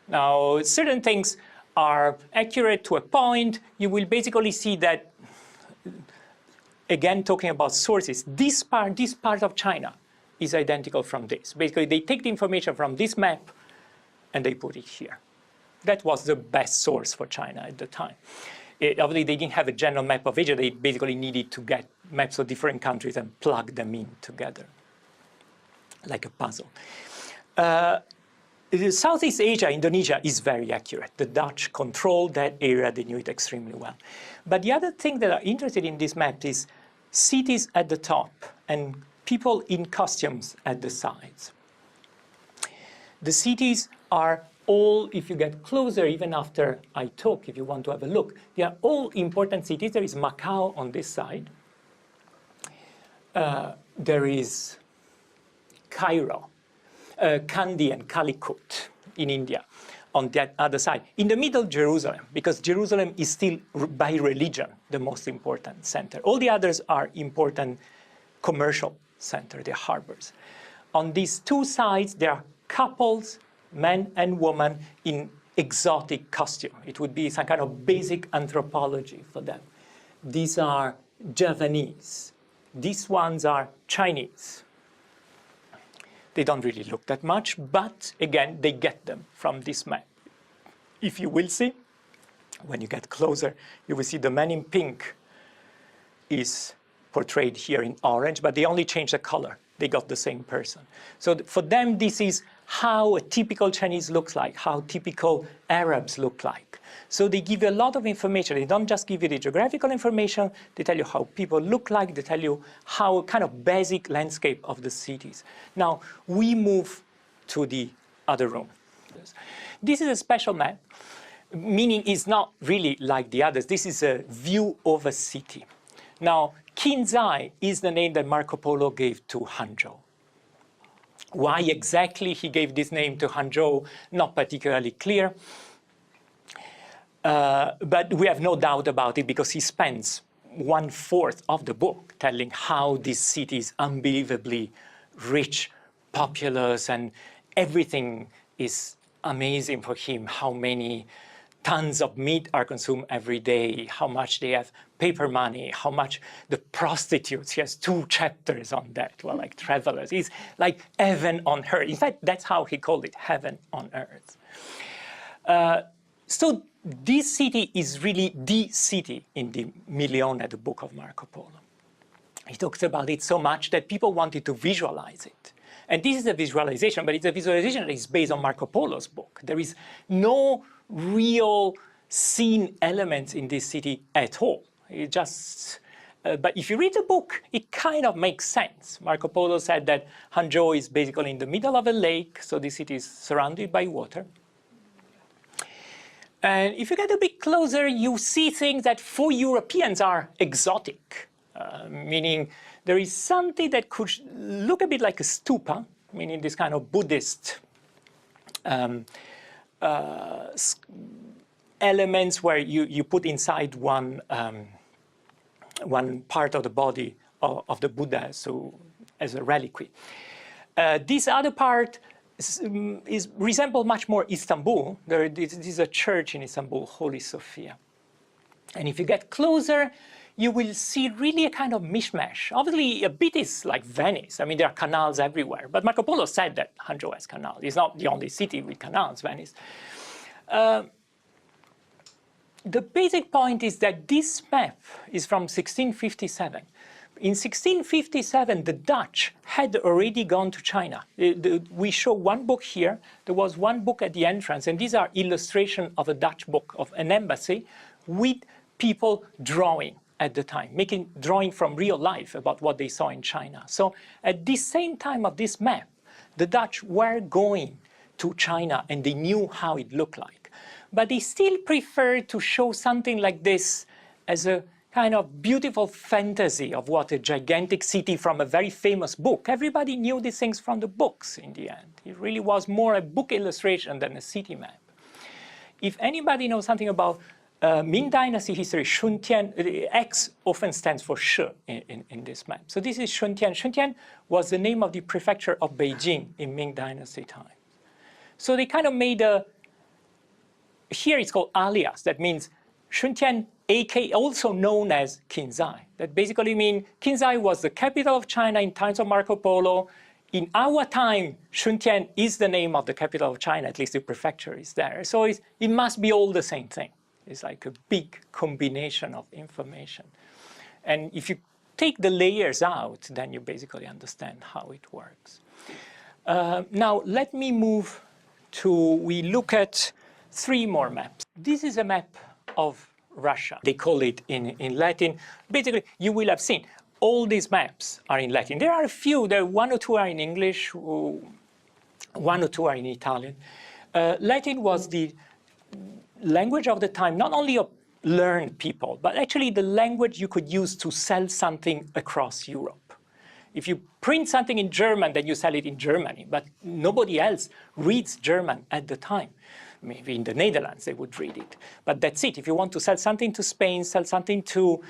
Now, certain things are accurate to a point. You will basically see that, again, talking about sources, this part of China is identical from this. Basically, they take the information from this map and they put it here. That was the best source for China at the time. Obviously, they didn't have a general map of Asia. They basically needed to get maps of different countries and plug them in together, like a puzzle. Southeast Asia, Indonesia, is very accurate. The Dutch controlled that area. They knew it extremely well. But the other thing that are interested in this map is cities at the top and people in costumes at the sides. The cities are all, if you get closer, even after I talk, if you want to have a look, they are all important cities. There is Macau on this side. There is Cairo, Kandy and Calicut in India on that other side. In the middle, Jerusalem, because Jerusalem is still, by religion, the most important center. All the others are important commercial centers, they're harbors. On these two sides, there are couples, men and women, in exotic costume. It would be some kind of basic anthropology for them. These are Javanese. These ones are Chinese. They don't really look that much, but again, they get them from this map. If you will see, when you get closer, you will see the man in pink is portrayed here in orange, but they only changed the color. They got the same person. So for them, this is how a typical Chinese looks like, how typical Arabs look like. So they give you a lot of information. They don't just give you the geographical information. They tell you how people look like. They tell you how kind of basic landscape of the cities. Now, we move to the other room. This is a special map. meaning it's not really like the others. This is a view of a city. Now, Qinzhai is the name that Marco Polo gave to Hangzhou. Why exactly he gave this name to Hangzhou, not particularly clear. But we have no doubt about it because he spends 1/4 of the book telling how this city is unbelievably rich, populous, and everything is amazing for him. How many tons of meat are consumed every day, how much they have paper money, how much the prostitutes. He has 2 chapters on that, well, like travelers. It's like heaven on earth. In fact, that's how he called it, heaven on earth. So this city is really the city in the Milione, the book of Marco Polo. He talks about it so much that people wanted to visualize it. And this is a visualization, but it's a visualization that is based on Marco Polo's book. There is no real scene elements in this city at all. It just, but if you read the book, it kind of makes sense. Marco Polo said that Hangzhou is basically in the middle of a lake, so the city is surrounded by water. And if you get a bit closer, you see things that for Europeans are exotic, meaning there is something that could look a bit like a stupa, meaning this kind of Buddhist elements where you put inside one part of the body of the Buddha, so as a reliquary. This other part resembles much more Istanbul. This is a church in Istanbul, Holy Sophia. And if you get closer, you will see really a kind of mishmash. Obviously, a bit is like Venice. I mean, there are canals everywhere. But Marco Polo said that Hangzhou has canals. It's not the only city with canals, Venice. The basic point is that this map is from 1657. In 1657, the Dutch had already gone to China. We show one book here. There was one book at the entrance, and these are illustrations of a Dutch book of an embassy with people drawing at the time, drawing from real life about what they saw in China. So at the same time of this map, the Dutch were going to China, and they knew how it looked like. But they still preferred to show something like this as a kind of beautiful fantasy of what a gigantic city from a very famous book. Everybody knew these things from the books in the end. It really was more a book illustration than a city map. If anybody knows something about Ming Dynasty history, Shuntian, X often stands for Shi in this map. So this is Shuntian. Shuntian was the name of the prefecture of Beijing in Ming Dynasty time. So they kind of made a, here it's called alias, that means Shuntian, AK, also known as Qinzhai. That basically means Qinzhai was the capital of China in times of Marco Polo. In our time, Shuntian is the name of the capital of China, at least the prefecture is there. So it must be all the same thing. It's like a big combination of information. And if you take the layers out, then you basically understand how it works. Now, let me move to, we look at 3 more maps. This is a map of Russia. They call it in Latin. Basically, you will have seen all these maps are in Latin. There are a few, there are 1 or 2 are in English, 1 or 2 are in Italian. Latin was the language of the time, not only of learned people, but actually the language you could use to sell something across Europe. If you print something in German, then you sell it in Germany, but nobody else reads German at the time. Maybe in the Netherlands they would read it. But that's it. If you want to sell something to Spain, sell something to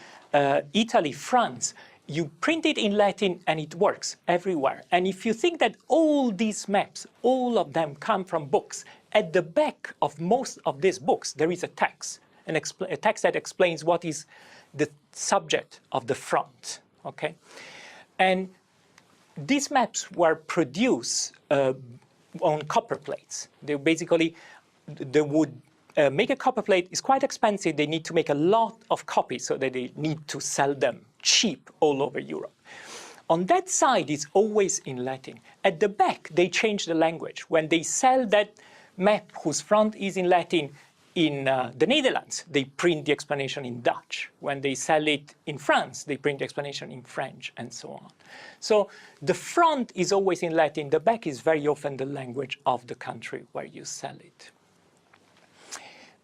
Italy, France, you print it in Latin and it works everywhere. And if you think that all these maps, all of them come from books, at the back of most of these books, there is a text, a text that explains what is the subject of the front, okay? And these maps were produced on copper plates. They basically, they would make a copper plate. It's quite expensive. They need to make a lot of copies so that they need to sell them cheap all over Europe. On that side, it's always in Latin. At the back, they change the language. When they sell that map whose front is in Latin in the Netherlands, they print the explanation in Dutch. When they sell it in France, they print the explanation in French, and so on. So the front is always in Latin. The back is very often the language of the country where you sell it.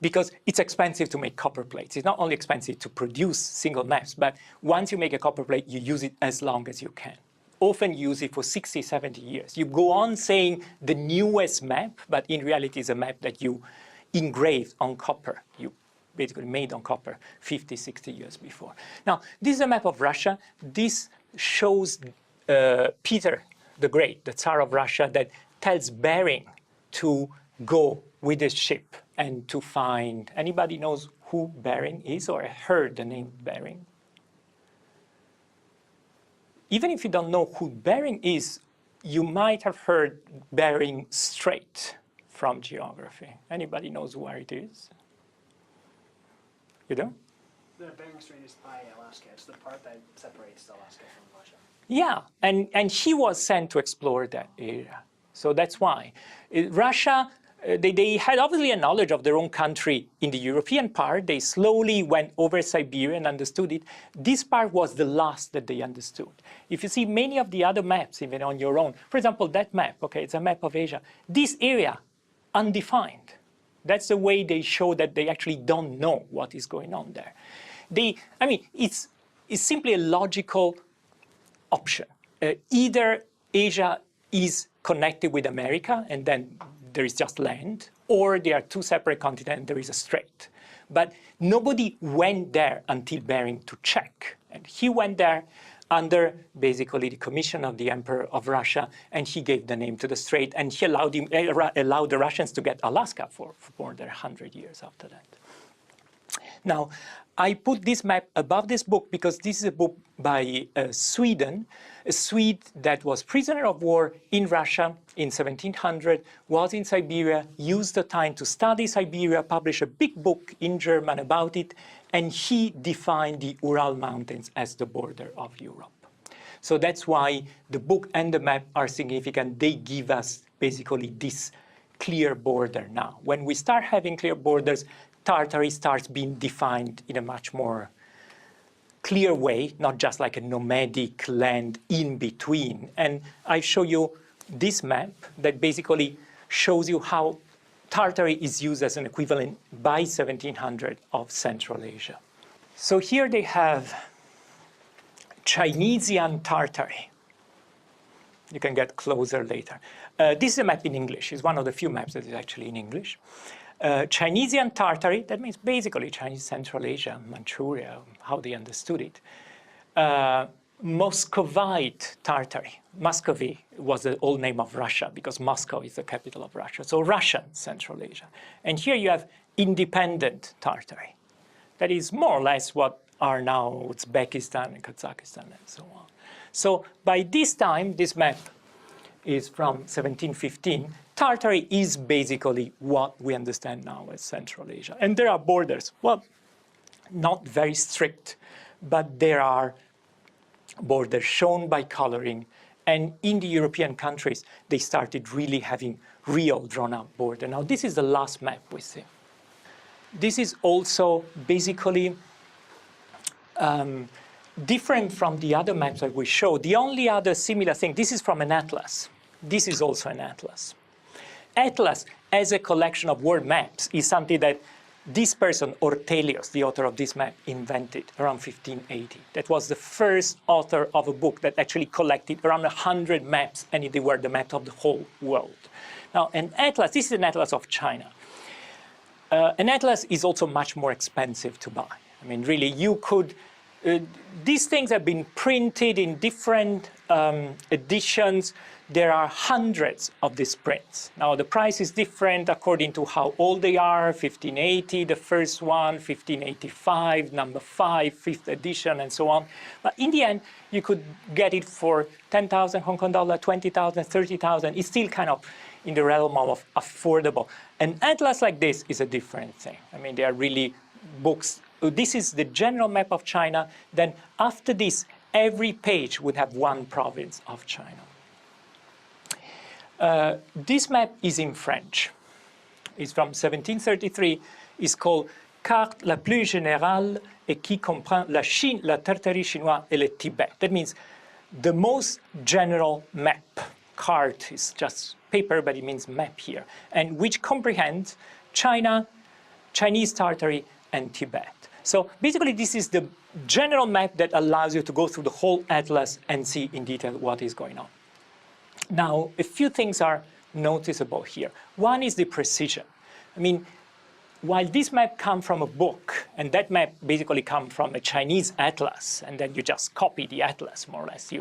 because it's expensive to make copper plates. It's not only expensive to produce single maps, but once you make a copper plate, you use it as long as you can. Often use it for 60, 70 years. You go on saying the newest map, but in reality it's a map that you engraved on copper. You basically made on copper 50, 60 years before. Now, this is a map of Russia. This shows Peter the Great, the Tsar of Russia, that tells Bering to go with his ship and to find, anybody knows who Bering is or heard the name Bering? Even if you don't know who Bering is, you might have heard Bering Strait from geography. Anybody knows where it is? You don't? The Bering Strait is by Alaska. It's the part that separates Alaska from Russia. Yeah, and he was sent to explore that area. So that's why. Russia, they had obviously a knowledge of their own country in the European part. They slowly went over Siberia and understood it. This part was the last that they understood. If you see many of the other maps, even on your own, for example, that map, okay, it's a map of Asia. This area, undefined. That's the way they show that they actually don't know what is going on there. I mean, it's simply a logical option. Either Asia is connected with America, and then there is just land, or there are two separate continents and there is a strait. But nobody went there until Bering to check. And he went there under basically the commission of the Emperor of Russia, and he gave the name to the strait, and he allowed the Russians to get Alaska for more than 100 years after that. Now, I put this map above this book because this is a book by Sweden, a Swede that was prisoner of war in Russia in 1700, was in Siberia, used the time to study Siberia, published a big book in German about it, and he defined the Ural Mountains as the border of Europe. So that's why the book and the map are significant. They give us basically this clear border now. When we start having clear borders, Tartary starts being defined in a much more clear way, not just like a nomadic land in between. And I show you this map that basically shows you how Tartary is used as an equivalent by 1700 of Central Asia. So here they have Chinesian Tartary. You can get closer later. This is a map in English. It's one of the few maps that is actually in English. Chinesian Tartary, that means basically Chinese Central Asia, Manchuria, how they understood it. Muscovite Tartary. Muscovy was the old name of Russia because Moscow is the capital of Russia. So Russian Central Asia. And here you have independent Tartary. That is more or less what are now Uzbekistan and Kazakhstan and so on. So by this time, this map is from 1715. Tartary is basically what we understand now as Central Asia. And there are borders. Well, not very strict, but there are borders shown by coloring. And in the European countries, they started really having real drawn-out border. Now, this is the last map we see. This is also basically different from the other maps that we show. The only other similar thing, this is from an atlas. This is also an atlas. Atlas, as a collection of world maps, is something that this person, Ortelius, the author of this map, invented around 1580. That was the first author of a book that actually collected around 100 maps, and they were the maps of the whole world. Now, an atlas, this is an atlas of China. An atlas is also much more expensive to buy. I mean, really, you could... these things have been printed in different editions. There are hundreds of these prints. Now, the price is different according to how old they are. 1580, the first one, 1585, number 5, 5th edition, and so on. But in the end, you could get it for 10,000 Hong Kong dollar, 20,000, 30,000. It's still kind of in the realm of affordable. An atlas like this is a different thing. I mean, they are really books. This is the general map of China. Then after this, every page would have one province of China. This map is in French. It's from 1733. It's called Carte la plus générale et qui comprend la Chine, la Tartarie chinoise et le Tibet. That means the most general map. Carte is just paper, but it means map here, and which comprehends China, Chinese Tartary, and Tibet. So basically, this is the general map that allows you to go through the whole atlas and see in detail what is going on. Now, a few things are noticeable here. One is the precision. I mean, while this map comes from a book, and that map basically comes from a Chinese atlas, and then you just copy the atlas, more or less.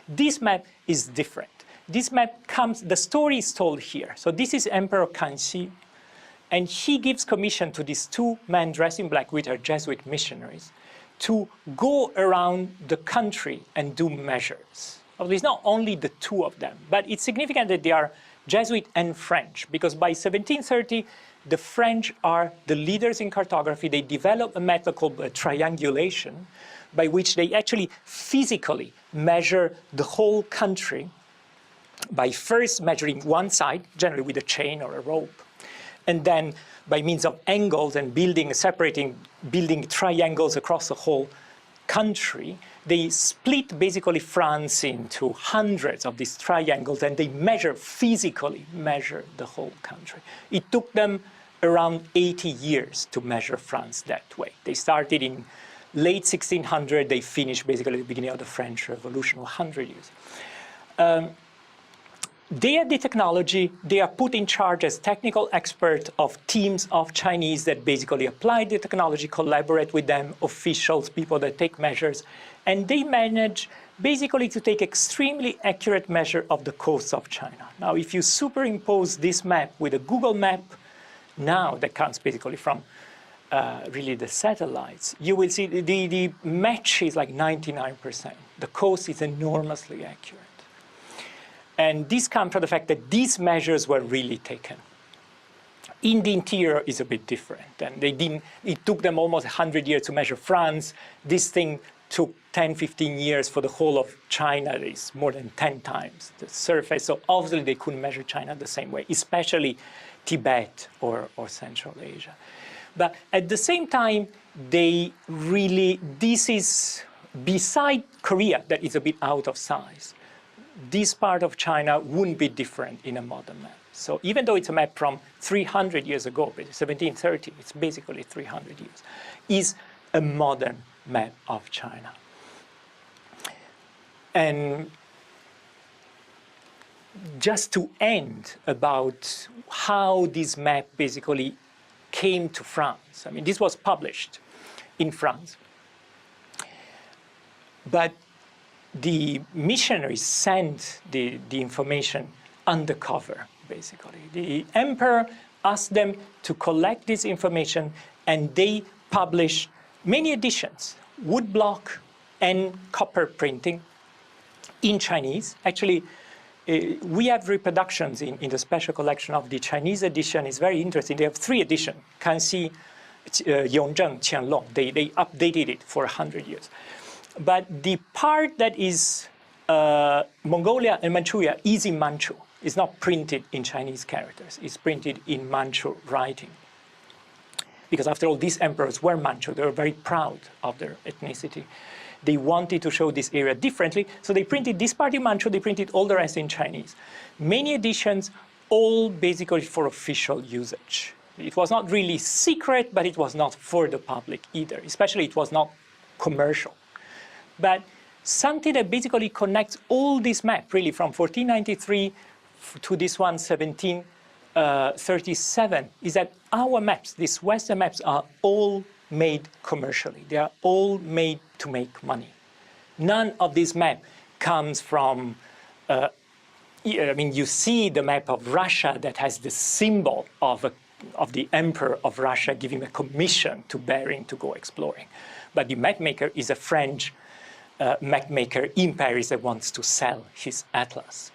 This map is different. This map comes, the story is told here. So this is Emperor Kangxi, and he gives commission to these two men dressed in black, which are Jesuit missionaries, to go around the country and do measures. Well, it's not only the two of them, but it's significant that they are Jesuit and French, because by 1730, the French are the leaders in cartography. They develop a method called triangulation, by which they actually physically measure the whole country by first measuring one side, generally with a chain or a rope, and then by means of angles and building triangles across the whole country, they split basically France into hundreds of these triangles, and they physically measure the whole country. It took them around 80 years to measure France that way. They started in late 1600, they finished basically at the beginning of the French Revolution, 100 years. They have the technology, they are put in charge as technical experts of teams of Chinese that basically apply the technology, collaborate with them, officials, people that take measures, and they manage basically to take extremely accurate measure of the coast of China. Now, if you superimpose this map with a Google map now that comes basically from really the satellites, you will see the match is like 99%. The coast is enormously accurate. And this comes from the fact that these measures were really taken. In the interior is a bit different. And it took them almost 100 years to measure France. This thing took 10, 15 years for the whole of China. It's more than 10 times the surface. So obviously they couldn't measure China the same way, especially Tibet or Central Asia. But at the same time, this is beside Korea that is a bit out of size. This part of China wouldn't be different in a modern map. So even though it's a map from 300 years ago, 1730, it's basically 300 years, is a modern map of China. And just to end about how this map basically came to France. I mean, this was published in France. But the missionaries sent the information undercover, basically. The emperor asked them to collect this information, and they published many editions, woodblock and copper printing in Chinese. Actually, we have reproductions in the special collection of the Chinese edition. It's very interesting. They have 3 editions, Kanxi, Yongzheng, Qianlong. They updated it for 100 years. But the part that is Mongolia and Manchuria is in Manchu. It's not printed in Chinese characters. It's printed in Manchu writing. Because after all, these emperors were Manchu. They were very proud of their ethnicity. They wanted to show this area differently, so they printed this part in Manchu, they printed all the rest in Chinese. Many editions, all basically for official usage. It was not really secret, but it was not for the public either. Especially it was not commercial. But something that basically connects all this map, really from 1493 to this one, 1737, is that our maps, these Western maps, are all made commercially. They are all made to make money. None of this map comes from, I mean, you see the map of Russia that has the symbol of the emperor of Russia giving a commission to Bering to go exploring. But the map maker is a French map maker in Paris that wants to sell his atlas.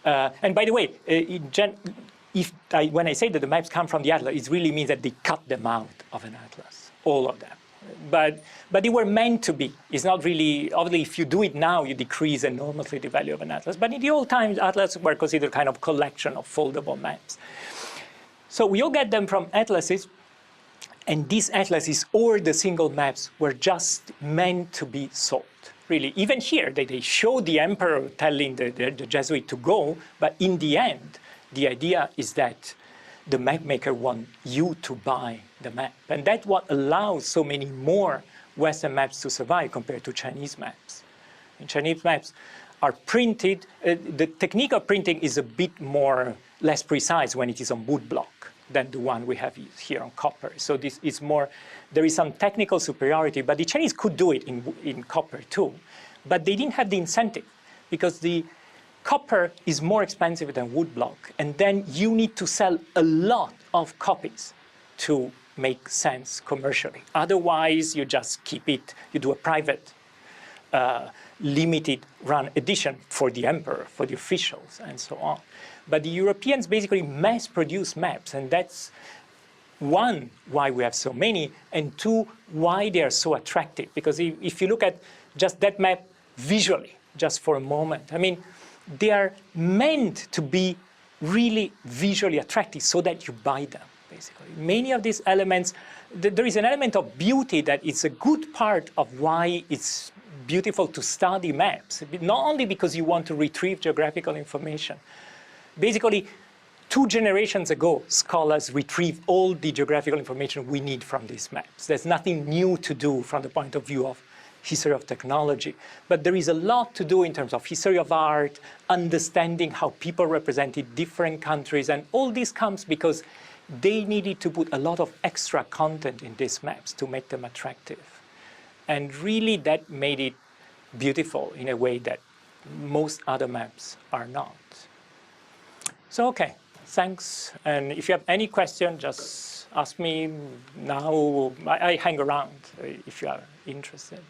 And by the way, when I say that the maps come from the atlas, it really means that they cut them out of an atlas, all of them. But they were meant to be. It's not really, obviously, if you do it now, you decrease enormously the value of an atlas. But in the old times, atlas were considered kind of collection of foldable maps. So we all get them from atlases. And these atlases or the single maps were just meant to be sold. Really, even here, they show the emperor telling the Jesuit to go, but in the end, the idea is that the map maker wants you to buy the map. And that's what allows so many more Western maps to survive compared to Chinese maps. And Chinese maps are printed, the technique of printing is a bit less precise when it is on wood block than the one we have here on copper. So this is more, there is some technical superiority, but the Chinese could do it in copper too. But they didn't have the incentive because the copper is more expensive than wood block. And then you need to sell a lot of copies to make sense commercially. Otherwise, you just keep it, you do a private limited run edition for the emperor, for the officials, and so on. But the Europeans basically mass-produce maps, and that's one, why we have so many, and two, why they are so attractive. Because if you look at just that map visually, just for a moment, I mean, they are meant to be really visually attractive so that you buy them, basically. Many of these elements, there is an element of beauty that is a good part of why it's beautiful to study maps, not only because you want to retrieve geographical information. Basically, 2 generations ago, scholars retrieved all the geographical information we need from these maps. There's nothing new to do from the point of view of history of technology. But there is a lot to do in terms of history of art, understanding how people represented different countries, and all this comes because they needed to put a lot of extra content in these maps to make them attractive. And really that made it beautiful in a way that most other maps are not. So, okay, thanks. And if you have any question, just ask me now. I hang around if you are interested.